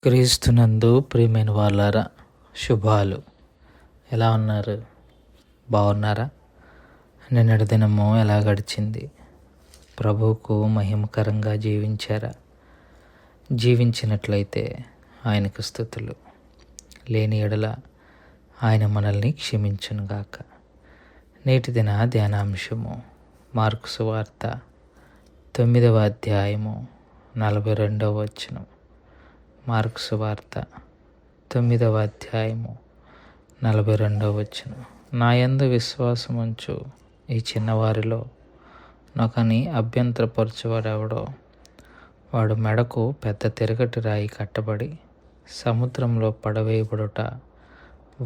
క్రీస్తునందు ప్రియమైన వాళ్ళారా, శుభాలు. ఎలా ఉన్నారు? బాగున్నారా? నిన్నటి దినము ఎలా గడిచింది? ప్రభువుకు మహిమకరంగా జీవించారా? జీవించినట్లయితే ఆయనకు స్తుతులు. లేని ఎడల ఆయన మనల్ని క్షమించునుగాక. నేటి దిన ధ్యానాంశము మార్కు సువార్త 9వ అధ్యాయము 42వ వచనం. మార్కు సువార్త 9వ అధ్యాయము 42వ వచనం. నా యందు విశ్వాసముంచు ఈ చిన్నవారిలో నాకని అభ్యంతరపరచువాడెవడో వాడు మెడకు పెద్ద తిరగటి రాయి కట్టబడి సముద్రంలో పడవేయబడుట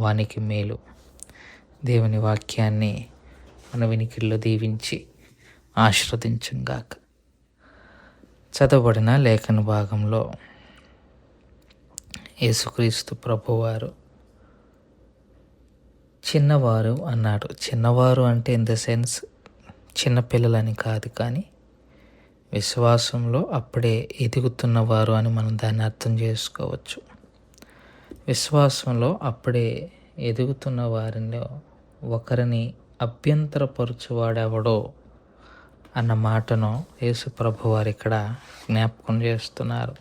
వానికి మేలు. దేవుని వాక్యాన్ని మన వినికిడిలో దీవించి ఆశీర్వదించుగాక. చదవబడిన లేఖన భాగంలో యేసుక్రీస్తు ప్రభువారు చిన్నవారు అన్నాడు. చిన్నవారు అంటే ఇన్ ద సెన్స్ చిన్నపిల్లలని కాదు, కానీ విశ్వాసంలో అప్పుడే ఎదుగుతున్నవారు అని మనం దాన్ని అర్థం చేసుకోవచ్చు. విశ్వాసంలో అప్పుడే ఎదుగుతున్న వారిలో ఒకరిని అభ్యంతరపరచువాడెవడో అన్న మాటను యేసు ప్రభువారు ఇక్కడ జ్ఞాపకం చేస్తున్నారు.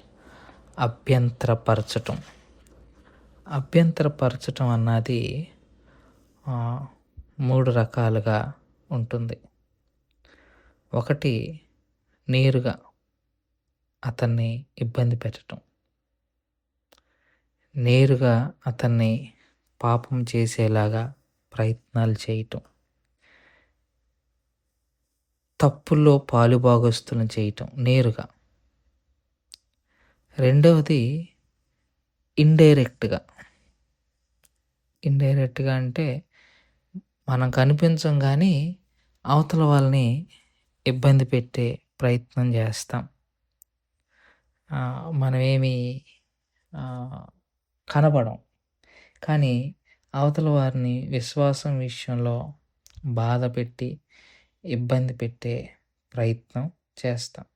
అభ్యంతరపరచటం అన్నది 3 రకాలుగా ఉంటుంది. ఒకటి, నేరుగా అతన్ని ఇబ్బంది పెట్టడం, నేరుగా అతన్ని పాపం చేసేలాగా ప్రయత్నాలు చేయటం, తప్పుల్లో పాలుభాగస్తులను చేయటం నేరుగా. రెండవది ఇండైరెక్ట్గా అంటే మనం కనిపించం కానీ అవతల వాళ్ళని ఇబ్బంది పెట్టే ప్రయత్నం చేస్తాం. మనమేమి కనబడం, కానీ అవతల వారిని విశ్వాసం విషయంలో బాధ పెట్టి ఇబ్బంది పెట్టే ప్రయత్నం చేస్తాం.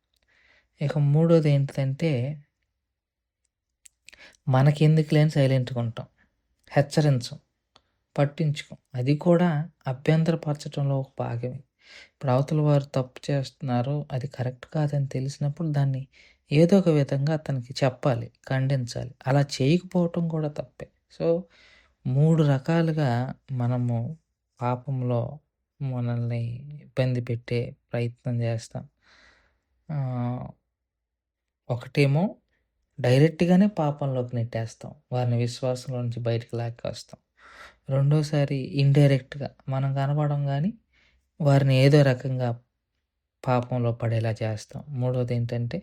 ఇక మూడోది ఏంటిదంటే మనకెందుకు లేని సైలెంట్గా ఉంటాం, హెచ్చరించం, పట్టించుకోం. అది కూడా అభ్యంతరపరచడంలో ఒక భాగమే. ఇప్పుడు అవతల వారు తప్పు చేస్తున్నారు, అది కరెక్ట్ కాదని తెలిసినప్పుడు దాన్ని ఏదో ఒక విధంగా అతనికి చెప్పాలి, ఖండించాలి. అలా చేయకపోవటం కూడా తప్పే. సో 3 రకాలుగా మనము పాపంలో మనల్ని ఇబ్బంది పెట్టే ప్రయత్నం చేస్తాం. ఒకటేమో డైరెక్ట్గానే పాపంలోకి నెట్టేస్తాం, వారిని విశ్వాసంలో నుంచి బయటకు లాక్కొస్తాం. రెండోసారి ఇండైరెక్ట్గా మనం కనపడం కానీ వారిని ఏదో రకంగా పాపంలో పడేలా చేస్తాం. మూడోది ఏంటంటే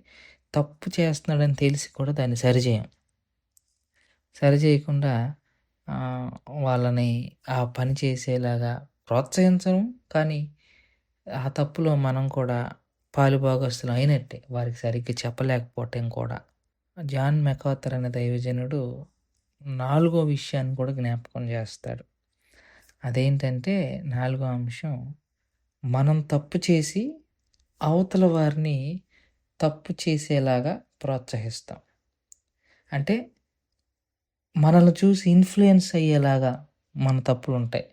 తప్పు చేస్తున్నాడని తెలిసి కూడా దాన్ని సరిచేయకుండా వాళ్ళని ఆ పని చేసేలాగా ప్రోత్సహించడం, కానీ ఆ తప్పులో మనం కూడా పాలుభాగస్తులు అయినట్టే, వారికి సరిగ్గా చెప్పలేకపోవటం కూడా. జాన్ మెకార్థర్ అనే దైవజనుడు 4వ విషయాన్ని కూడా జ్ఞాపకం చేస్తాడు. అదేంటంటే 4వ అంశం, మనం తప్పు చేసి అవతల వారిని తప్పు చేసేలాగా ప్రోత్సహిస్తాం. అంటే మనల్ని చూసి ఇన్ఫ్లుయెన్స్ అయ్యేలాగా మన తప్పులు ఉంటాయి.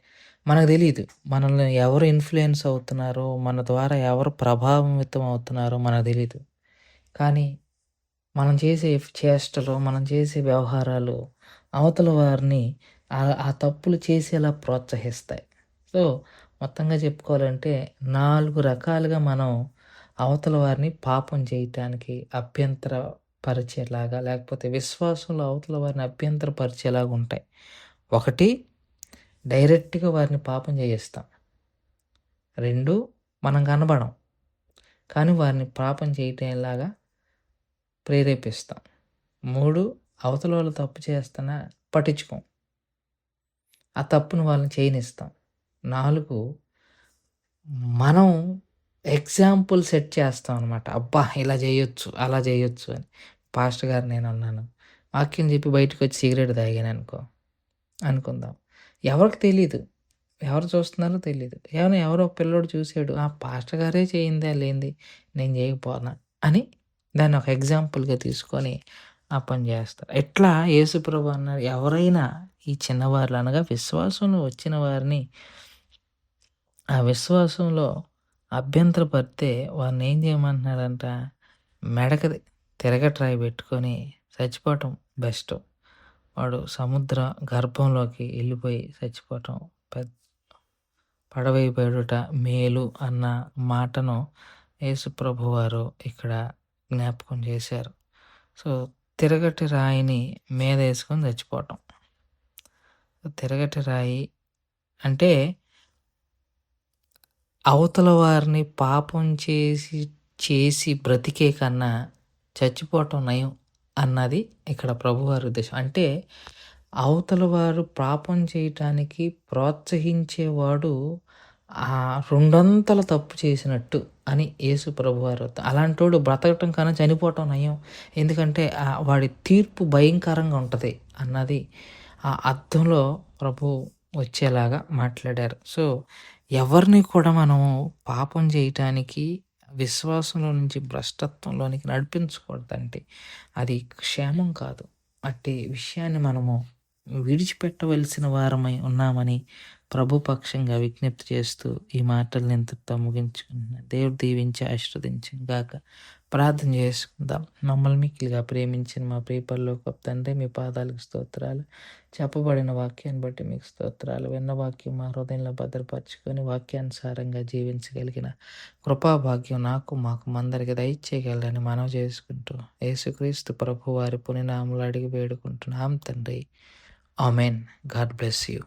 మనకు తెలియదు మనల్ని ఎవరు ఇన్ఫ్లుయెన్స్ అవుతున్నారో, మన ద్వారా ఎవరు ప్రభావితం అవుతున్నారో మనకు తెలియదు. కానీ మనం చేసే చేష్టలు, మనం చేసే వ్యవహారాలు అవతల వారిని ఆ తప్పులు చేసేలా ప్రోత్సహిస్తాయి. సో మొత్తంగా చెప్పుకోవాలంటే 4 రకాలుగా మనం అవతల వారిని పాపం చేయటానికి అభ్యంతరపరిచేలాగా, లేకపోతే విశ్వాసంలో అవతల వారిని అభ్యంతరపరిచేలాగా ఉంటాయి. ఒకటి, డైరెక్ట్గా వారిని పాపం చేయిస్తాం. 2, మనం కనబడం కానీ వారిని పాపం చేయటంలాగా ప్రేరేపిస్తాం. 3, అవతల వాళ్ళు తప్పు చేస్తున్నా పట్టించుకోం, ఆ తప్పును వాళ్ళని చేయనిస్తాం. 4, మనం ఎగ్జాంపుల్ సెట్ చేస్తాం అనమాట. అబ్బా ఇలా చేయొచ్చు, అలా చేయొచ్చు అని. పాస్టర్ గారు నేను అన్నాను, వాక్యం చెప్పి బయటకు వచ్చి సిగరెట్ తాగాను అనుకుందాం. ఎవరికి తెలీదు, ఎవరు చూస్తున్నారో తెలీదు. ఎవరో పిల్లోడు చూసాడు, ఆ పాస్టర్ గారే చేయిందా లేనిది నేను చేయకపోనా అని దాన్ని ఒక ఎగ్జాంపుల్గా తీసుకొని ఆ పని జేస్తారు. ఎట్లా యేసుప్రభు అన్నారు, ఎవరైనా ఈ చిన్నవార్లు అనగా విశ్వాసంలో వచ్చిన వారిని ఆ విశ్వాసంలో అభ్యంతరపడితే వారినేం జేయమంటున్నాడంట, మెడకి తిరగట్రాయి బెట్టుకొని చచ్చిపోవటం బెస్ట్. వాడు సముద్ర గర్భంలోకి ఎళ్ళిపోయి చచ్చిపోవటం పెద్ పడవేయబడుట మేలు అన్న మాటను యేసుప్రభువారు ఇక్కడ జ్ఞాపకం చేశారు. సో, తిరగటి రాయిని మీదేసుకొని చచ్చిపోవటం. తిరగటి రాయి అంటే అవతల వారిని పాపం చేసి బ్రతికే కన్నా చచ్చిపోవటం నయం అన్నది ఇక్కడ ప్రభువారి ఉద్దేశం. అంటే అవతల వారు పాపం చేయటానికి ప్రోత్సహించేవాడు రెండొంతల తప్పు చేసినట్టు అని యేసు ప్రభువారు. అలాంటోడు బ్రతకటం కన్నా చనిపోవటం నయం. ఎందుకంటే వాడి తీర్పు భయంకరంగా ఉంటది అన్నది ఆ అర్థంలో ప్రభు వచ్చేలాగా మాట్లాడారు. సో, ఎవరిని కూడా మనము పాపం చేయటానికి, విశ్వాసంలో నుంచి భ్రష్టత్వంలోనికి నడిపించకూడదండి. అది క్షేమం కాదు. అట్టి విషయాన్ని మనము విడిచిపెట్టవలసిన వారమై ఉన్నామని ప్రభు పక్షంగా విజ్ఞప్తి చేస్తూ ఈ మాటల్ని ఇంతటితో ముగించుకుంటున్నాను. దేవుడు దీవించి ఆశీర్వదించును గాక. ప్రార్థన చేసుకుందాం. మమ్మల్ని మిక్కిలిగా ప్రేమించిన మా ప్రియ పరలోకపు తండ్రి, మీ పాదాలకు స్తోత్రాలు. చెప్పబడిన వాక్యాన్ని బట్టి మీకు స్తోత్రాలు. విన్న వాక్యం మా హృదయంలో భద్రపరచుకొని వాక్యానుసారంగా జీవించగలిగిన కృపాభాగ్యం నాకు మాకు అందరికి దయచేయగలరని మనవి చేసుకుంటూ యేసుక్రీస్తు ప్రభు వారి పునినామములో అడిగి వేడుకుంటున్నాం తండ్రి. ఆమెన్. God bless you.